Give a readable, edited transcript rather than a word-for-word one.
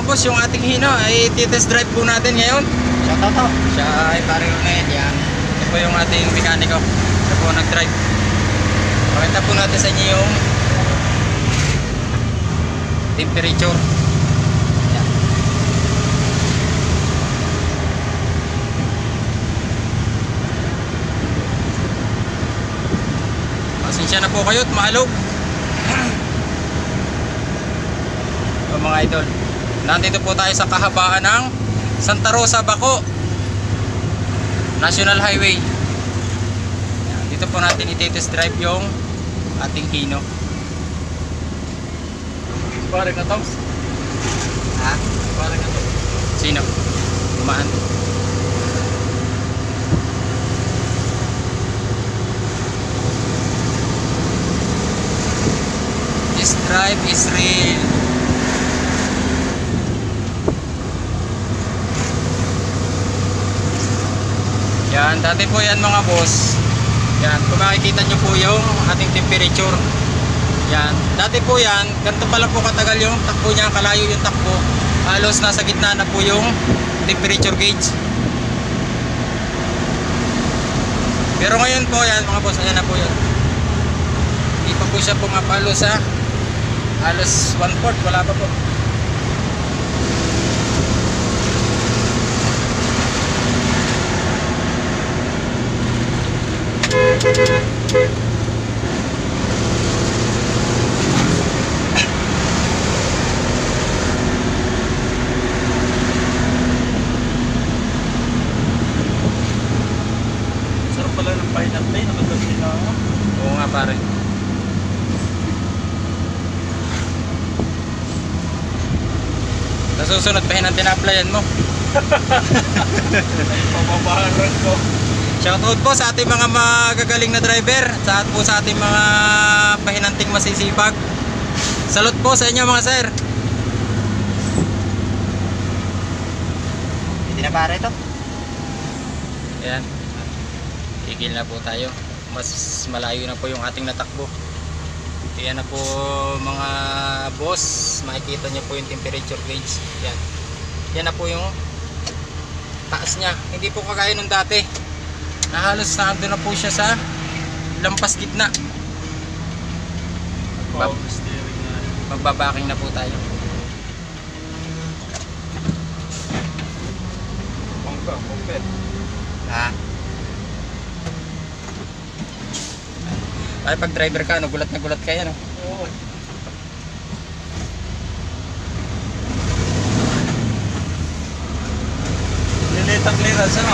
boss, yung ating Hino ay titest drive po natin ngayon. Shoutout to. Siya ay pare Ronel, yan. Ito po yung ating mekaniko. Ito po nag-drive. Pakita po natin sa inyo yung temperature. Yan. Pasensya na po kayo at maalog. Mga idol, nandito po tayo sa kahabaan ng Santa Rosa, Baco National Highway. Dito po natin i-test drive yung ating Hino. Pare ka, Toms? Ha? Pare ka, Toms? Sino? Kumaan. This drive is real. Yan, dati po yan mga boss. Yan, kung makikita nyo po yung ating temperature. Yan, dati po yan, ganito pala po katagal yung takbo niya, kalayo yung takbo. Halos nasa gitna na po yung temperature gauge. Pero ngayon po yan mga boss, ayan na po yun. Hindi pa po siya pumapalo sa halos 1/4, wala pa po. Sarap pala ng pineapple, nakagabi na ako. Oo nga pare. Sa susunod pa hinang tinaplayan mo. Ay, pababaharan ko. Shoutout po sa ating mga magagaling na driver, sa po sa ating mga pahinanting masisipag. Salute po sa inyo mga sir. Hindi na pare ito. Ayan. Tigil na po tayo. Mas malayo na po yung ating natakbo. Ayan na po mga boss. Makikita nyo po yung temperature gauge. Yan. Yan na po yung taas niya. Hindi po kagaya nung dati. Halos nandun na po siya sa lampas gitna. Power steering na. Magbabaking na po tayo. Pangka, pangpet. Ha? Ay, pag driver ka, no, gulat na gulat ka yan. No? Oo. Nilitang clearance, ano?